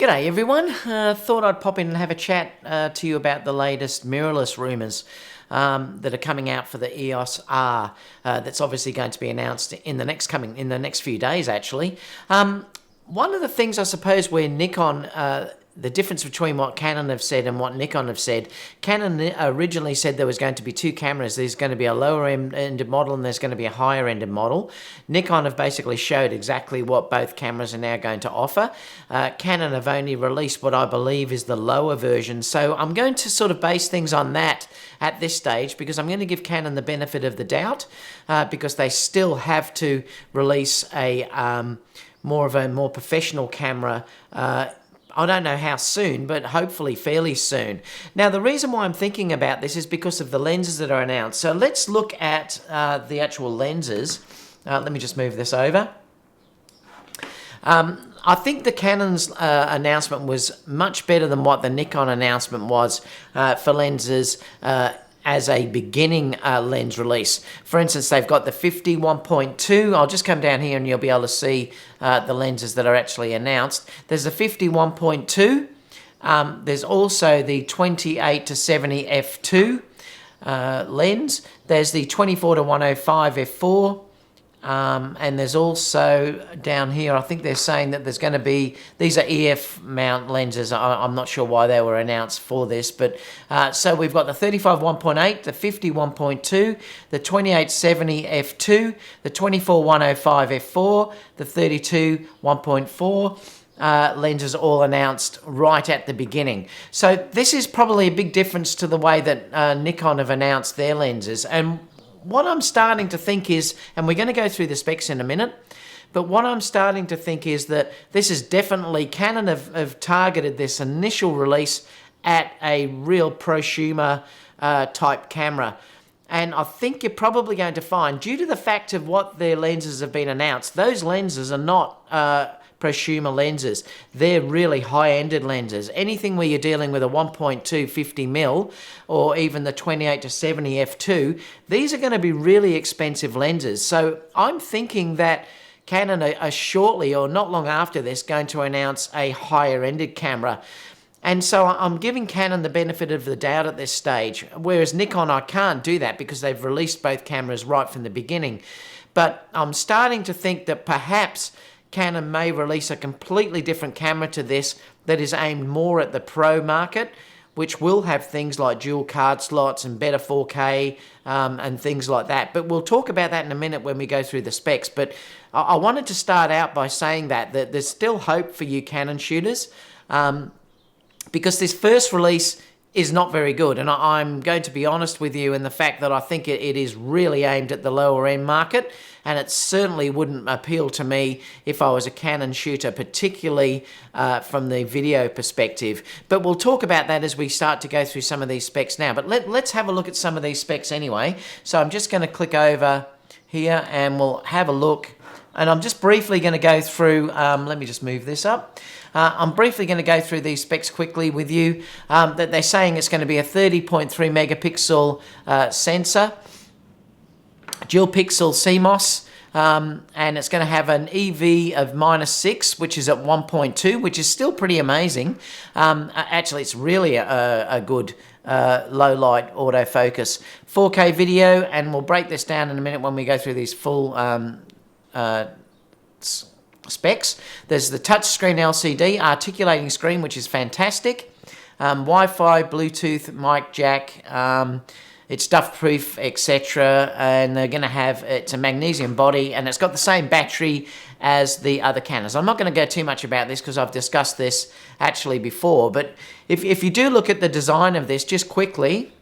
G'day everyone, thought I'd pop in and have a chat to you about the latest mirrorless rumours that are coming out for the EOS R that's obviously going to be announced in the next few days actually. One of the things I suppose where Nikon, the difference between what Canon have said and what Nikon have said, Canon originally said there was going to be two cameras. There's going to be a lower end model and there's going to be a higher end model. Nikon have basically showed exactly what both cameras are now going to offer. Canon have only released what I believe is the lower version. So I'm going to sort of base things on that at this stage because I'm going to give Canon the benefit of the doubt because they still have to release a more professional camera. I don't know how soon, but hopefully fairly soon. Now, the reason why I'm thinking about this is because of the lenses that are announced. So let's look at the actual lenses. Let me just move this over. I think the Canon's announcement was much better than what the Nikon announcement was for lenses as a beginning lens release. For instance, they've got the 50-1.2. I'll just come down here and you'll be able to see the lenses that are actually announced. There's the 50-1.2. There's also the 28-70 f2 lens. There's the 24-105 f4. And there's also down here, I think they're saying that there's going to be, these are EF mount lenses. I'm not sure why they were announced for this, but so we've got the 35-1.8, the 50-1.2, the 28-70 f2, the 24-105 f4, the 32-1.4 lenses all announced right at the beginning. So this is probably a big difference to the way that Nikon have announced their lenses. And what I'm starting to think is, and we're going to go through the specs in a minute, but what I'm starting to think is that this is definitely, Canon have targeted this initial release at a real prosumer type camera. And I think you're probably going to find, due to the fact of what their lenses have been announced, those lenses are not prosumer lenses. They're really high-ended lenses. Anything where you're dealing with a 1.2 50mm or even the 28-70 f2, these are going to be really expensive lenses. So I'm thinking that Canon are shortly or not long after this going to announce a higher-ended camera. And so I'm giving Canon the benefit of the doubt at this stage, whereas Nikon, I can't do that because they've released both cameras right from the beginning. But I'm starting to think that perhaps Canon may release a completely different camera to this that is aimed more at the pro market, which will have things like dual card slots and better 4K and things like that. But we'll talk about that in a minute when we go through the specs. But I wanted to start out by saying that there's still hope for you Canon shooters because this first release is not very good. And I'm going to be honest with you in the fact that I think it is really aimed at the lower end market, and it certainly wouldn't appeal to me if I was a Canon shooter, particularly from the video perspective. But we'll talk about that as we start to go through some of these specs now. But let's have a look at some of these specs anyway. So I'm just going to click over here and we'll have a look. And I'm just briefly going to go through, let me just move this up. I'm briefly going to go through these specs quickly with you. That they're saying it's going to be a 30.3 megapixel sensor, dual pixel CMOS, and it's going to have an EV of -6, which is at 1.2, which is still pretty amazing. Actually, it's really a good low light autofocus. 4K video, and we'll break this down in a minute when we go through these full specs. There's the touchscreen LCD articulating screen, which is fantastic. Wi-Fi, Bluetooth, mic jack. It's dust-proof, etc. And they're going to have, it's a magnesium body, and it's got the same battery as the other Canons. I'm not going to go too much about this because I've discussed this actually before. But if you do look at the design of this, just quickly,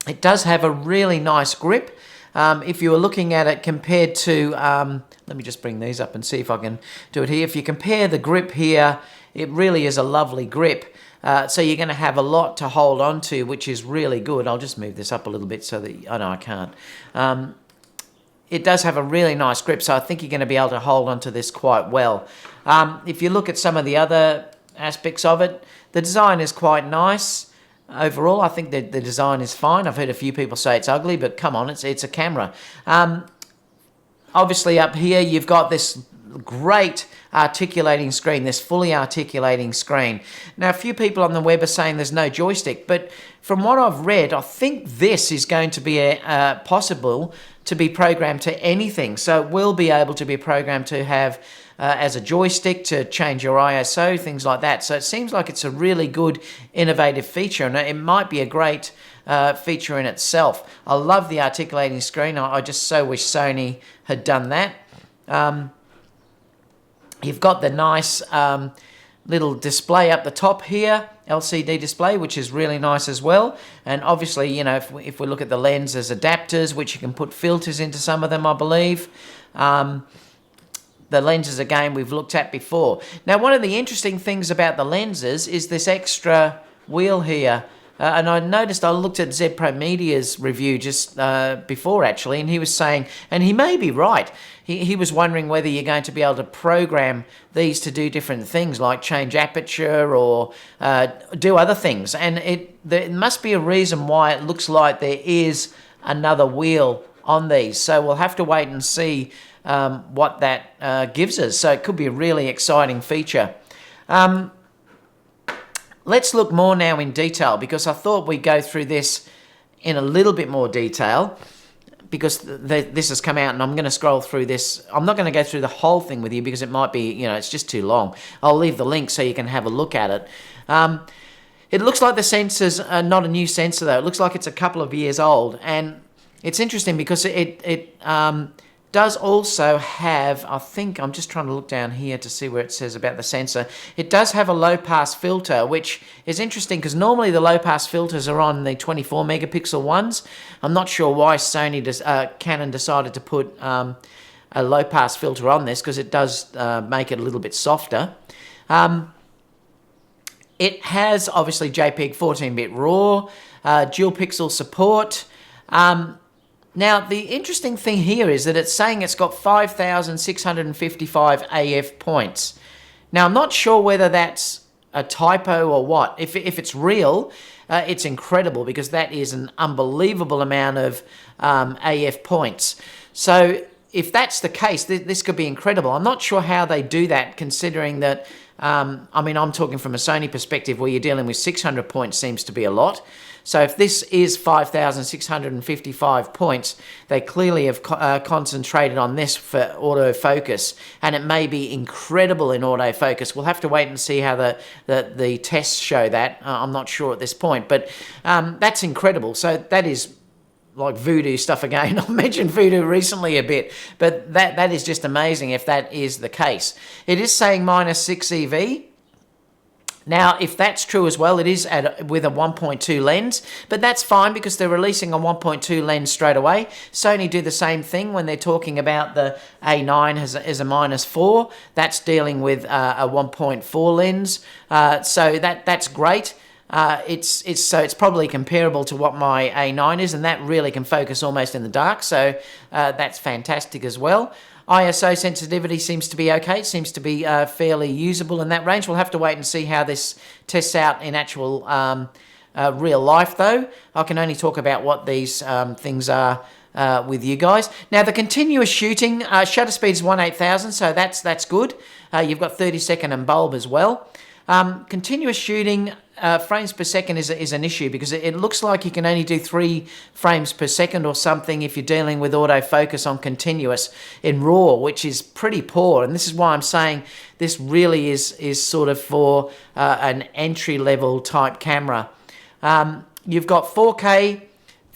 it does have a really nice grip. If you were looking at it compared to, let me just bring these up and see if I can do it here. If you compare the grip here, it really is a lovely grip. So you're going to have a lot to hold on to, which is really good. I'll just move this up a little bit so that, oh no, I can't. It does have a really nice grip, so I think you're going to be able to hold on to this quite well. If you look at some of the other aspects of it, the design is quite nice. Overall, I think that the design is fine. I've heard a few people say it's ugly, but come on, it's a camera. Obviously up here, you've got this great articulating screen, this fully articulating screen. Now, a few people on the web are saying there's no joystick, but from what I've read, I think this is going to be possible to be programmed to anything. So it will be able to be programmed to have as a joystick to change your ISO, things like that. So it seems like it's a really good, innovative feature, and it might be a great feature in itself. I love the articulating screen. I just so wish Sony had done that. You've got the nice little display up the top here, LCD display, which is really nice as well. And obviously, you know, if we look at the lens, there's adapters, which you can put filters into some of them, I believe. The lenses, again, we've looked at before. Now, one of the interesting things about the lenses is this extra wheel here. And I noticed, I looked at Zed Pro Media's review just before, actually, and he was saying, and he may be right, he was wondering whether you're going to be able to program these to do different things, like change aperture or do other things. And there must be a reason why it looks like there is another wheel on these. So we'll have to wait and see what that gives us. So it could be a really exciting feature. Let's look more now in detail, because I thought we'd go through this in a little bit more detail, because this has come out, and I'm going to scroll through this. I'm not going to go through the whole thing with you because it might be, you know, it's just too long. I'll leave the link so you can have a look at it. It looks like the sensor's not a new sensor, though. It looks like it's a couple of years old, and it's interesting because it does also have, I think, I'm just trying to look down here to see where it says about the sensor. It does have a low-pass filter, which is interesting because normally the low-pass filters are on the 24-megapixel ones. I'm not sure why Canon decided to put a low-pass filter on this, because it does make it a little bit softer. It has, obviously, JPEG 14-bit RAW, dual-pixel support. Now, the interesting thing here is that it's saying it's got 5,655 AF points. Now, I'm not sure whether that's a typo or what. If it's real, it's incredible, because that is an unbelievable amount of AF points. So if that's the case, this could be incredible. I'm not sure how they do that, considering that, I mean, I'm talking from a Sony perspective where you're dealing with 600 points seems to be a lot. So if this is 5,655 points, they clearly have concentrated on this for autofocus, and it may be incredible in autofocus. We'll have to wait and see how the tests show that. I'm not sure at this point, but that's incredible. So that is like voodoo stuff again. I've mentioned voodoo recently a bit, but that is just amazing if that is the case. It is saying -6 EV. Now, if that's true as well, it is with a 1.2 lens, but that's fine because they're releasing a 1.2 lens straight away. Sony do the same thing when they're talking about the A9 as a -4. That's dealing with a 1.4 lens, so that's great. It's probably comparable to what my A9 is, and that really can focus almost in the dark, so that's fantastic as well. ISO sensitivity seems to be okay. It seems to be fairly usable in that range. We'll have to wait and see how this tests out in actual real life, though. I can only talk about what these things are with you guys. Now, the continuous shooting, shutter speed is 1/8000, so that's good. You've got 30-second and bulb as well. Continuous shooting, frames per second is an issue, because it looks like you can only do 3 frames per second or something if you're dealing with autofocus on continuous in RAW, which is pretty poor. And this is why I'm saying this really is sort of for an entry-level type camera. You've got 4K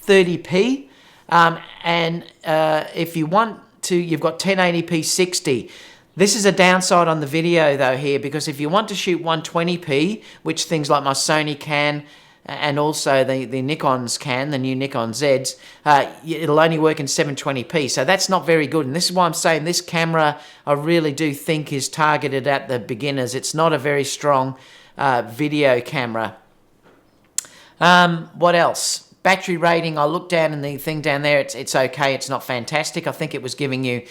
30p, and if you want to, you've got 1080p 60. This is a downside on the video, though, here, because if you want to shoot 120p, which things like my Sony can, and also the Nikons can, the new Nikon Zs, it'll only work in 720p, so that's not very good. And this is why I'm saying this camera, I really do think, is targeted at the beginners. It's not a very strong video camera. What else? Battery rating, I looked down in the thing down there, it's okay, it's not fantastic. I think it was giving you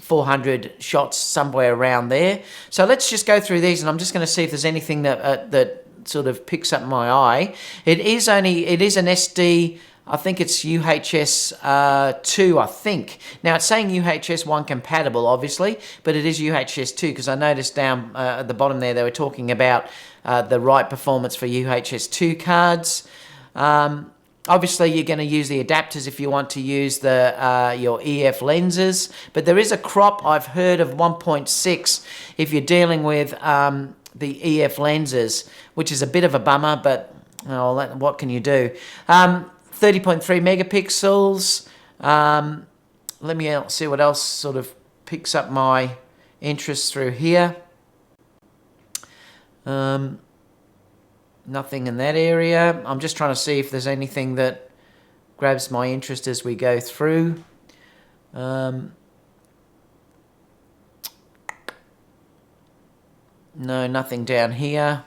400 shots, somewhere around there. So let's just go through these, and I'm just going to see if there's anything that sort of picks up my eye. It is an SD I think it's UHS 2, I think. Now, it's saying UHS 1 compatible, obviously, but it is UHS 2, because I noticed down at the bottom there, they were talking about the right performance for UHS 2 cards. Obviously, you're going to use the adapters if you want to use the your EF lenses, but there is a crop, I've heard, of 1.6 if you're dealing with the EF lenses, which is a bit of a bummer, but what can you do? 30.3 megapixels. Let me see what else sort of picks up my interest through here. Nothing in that area. I'm just trying to see if there's anything that grabs my interest as we go through. No, nothing down here.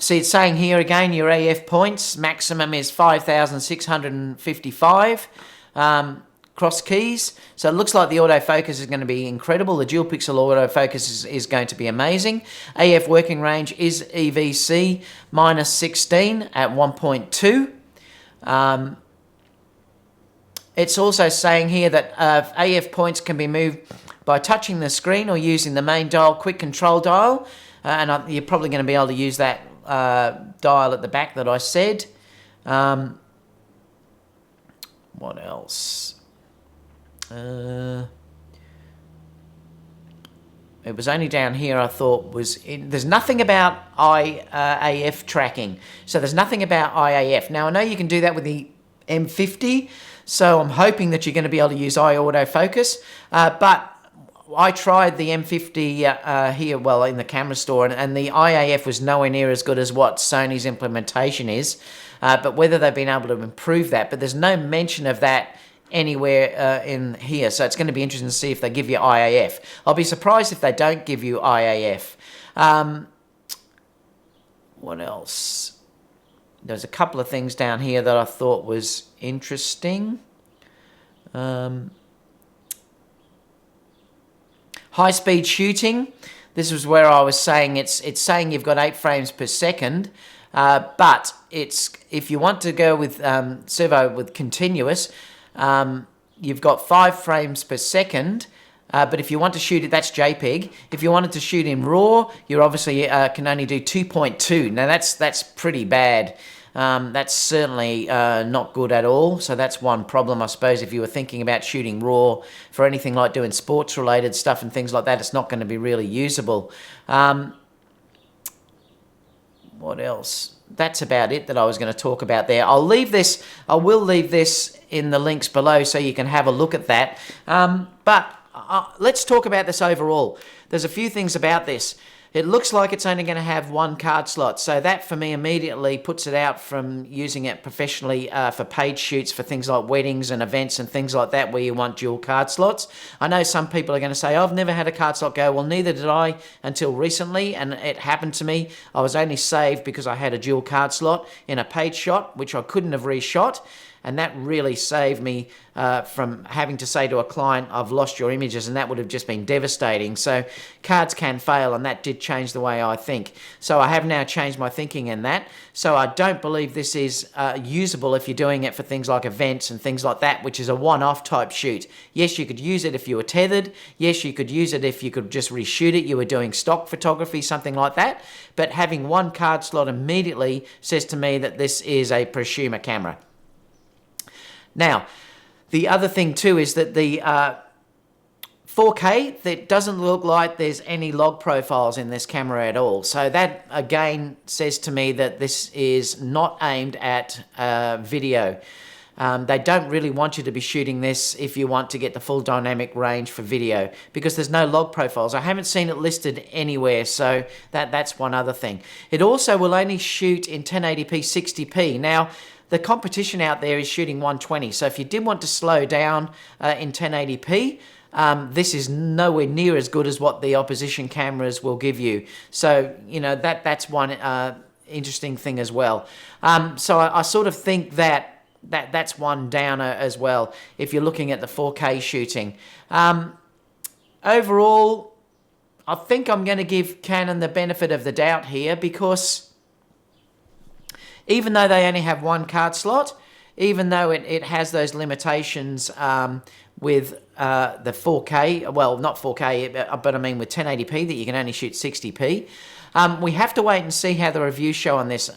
See, it's saying here again, your AF points, maximum is 5,655 cross keys. So it looks like the autofocus is going to be incredible. The dual pixel autofocus is going to be amazing. AF working range is EVC minus 16 at 1.2. It's also saying here that AF points can be moved by touching the screen or using the main dial quick control dial. And you're probably going to be able to use that dial at the back that I said. What else? It was only down here I thought was there's nothing about IAF tracking. So there's nothing about IAF. Now I know you can do that with the M50, so I'm hoping that you're going to be able to use eye autofocus. But I tried the M50 here, well, in the camera store, and the IAF was nowhere near as good as what Sony's implementation is. But whether they've been able to improve that, but there's no mention of that anywhere in here. So it's going to be interesting to see if they give you IAF. I'll be surprised if they don't give you IAF. What else? There's a couple of things down here that I thought was interesting. High-speed shooting. This was where I was saying it's saying you've got 8 frames per second, but if you want to go with servo with continuous, you've got 5 frames per second. But if you want to shoot it, that's JPEG. If you wanted to shoot in RAW, you obviously can only do 2.2. Now that's pretty bad. That's certainly not good at all. So that's one problem, I suppose, if you were thinking about shooting RAW for anything like doing sports-related stuff and things like that. It's not going to be really usable. What else? That's about it that I was going to talk about there. I will leave this in the links below so you can have a look at that. But let's talk about this overall. There's a few things about this. It looks like it's only going to have 1 card slot. So that, for me, immediately puts it out from using it professionally for paid shoots for things like weddings and events and things like that where you want dual card slots. I know some people are going to say, I've never had a card slot go. Well, neither did I until recently, and it happened to me. I was only saved because I had a dual card slot in a paid shot, which I couldn't have reshot. And that really saved me from having to say to a client, I've lost your images, and that would have just been devastating. So cards can fail, and that did change the way I think. So I have now changed my thinking in that. So I don't believe this is usable if you're doing it for things like events and things like that, which is a one-off type shoot. Yes, you could use it if you were tethered. Yes, you could use it if you could just reshoot it. You were doing stock photography, something like that. But having 1 card slot immediately says to me that this is a prosumer camera. Now, the other thing too is that the 4K, that doesn't look like there's any log profiles in this camera at all. So that again says to me that this is not aimed at video. They don't really want you to be shooting this if you want to get the full dynamic range for video, because there's no log profiles. I haven't seen it listed anywhere, so that's one other thing. It also will only shoot in 1080p 60p. Now, the competition out there is shooting 120, so if you did want to slow down in 1080p, this is nowhere near as good as what the opposition cameras will give you. So, you know, that's one interesting thing as well. So I sort of think that's one downer as well if you're looking at the 4K shooting. Overall, I think I'm going to give Canon the benefit of the doubt here, because even though they only have one card slot, even though it has those limitations with the 4K, well, not 4K, but I mean with 1080p that you can only shoot 60p. We have to wait and see how the reviews show on this.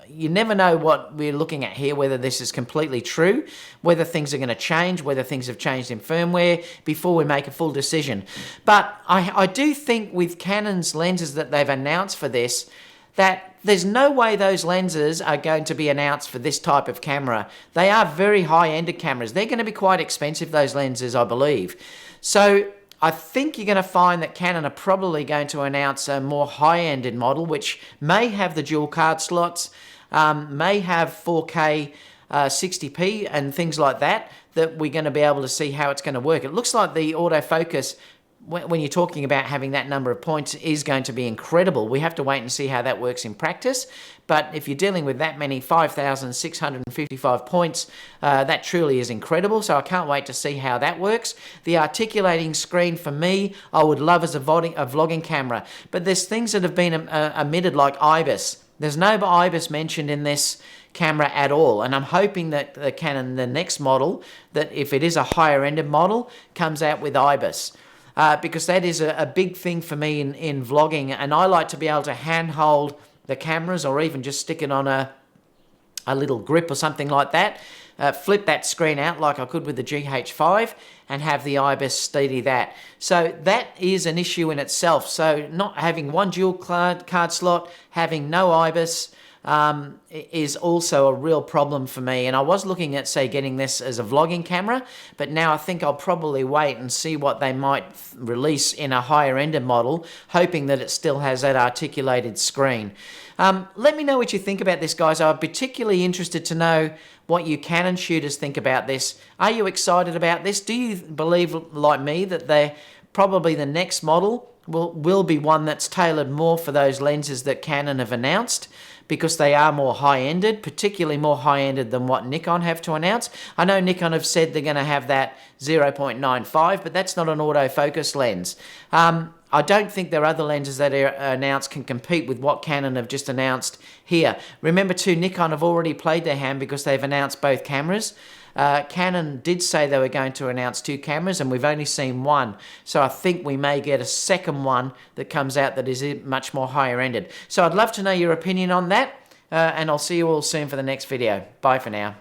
You never know what we're looking at here, whether this is completely true, whether things are going to change, whether things have changed in firmware before we make a full decision. But I do think with Canon's lenses that they've announced for this, that there's no way those lenses are going to be announced for this type of camera. They are very high-ended cameras. They're going to be quite expensive, those lenses, I believe. So I think you're going to find that Canon are probably going to announce a more high-ended model, which may have the dual card slots, may have 4K 60p and things like that, that we're going to be able to see how it's going to work. It looks like the autofocus, when you're talking about having that number of points, is going to be incredible. We have to wait and see how that works in practice. But if you're dealing with that many 5,655 points, that truly is incredible. So I can't wait to see how that works. The articulating screen, for me, I would love as a vlogging camera. But there's things that have been omitted, like IBIS. There's no IBIS mentioned in this camera at all, and I'm hoping that the Canon, the next model, that if it is a higher ended model, comes out with IBIS. Because that is a big thing for me in vlogging, and I like to be able to handhold the cameras, or even just stick it on a little grip or something like that, flip that screen out like I could with the GH5, and have the IBIS steady that. So that is an issue in itself. So not having one dual card slot, having no IBIS, is also a real problem for me. And I was looking at, say, getting this as a vlogging camera, but now I think I'll probably wait and see what they might release in a higher ended model, hoping that it still has that articulated screen. Let me know what you think about this, guys. I'm particularly interested to know what you Canon shooters think about this. Are you excited about this? Do you believe, like me, that they're probably the next model will be one that's tailored more for those lenses that Canon have announced, because they are more high-ended, particularly more high-ended than what Nikon have to announce? I know Nikon have said they're going to have that 0.95, but that's not an autofocus lens. I don't think their other lenses that are announced can compete with what Canon have just announced here. Remember too, Nikon have already played their hand because they've announced both cameras. Canon did say they were going to announce 2 cameras, and we've only seen one. So I think we may get a second one that comes out that is much more higher ended. So I'd love to know your opinion on that, and I'll see you all soon for the next video. Bye for now.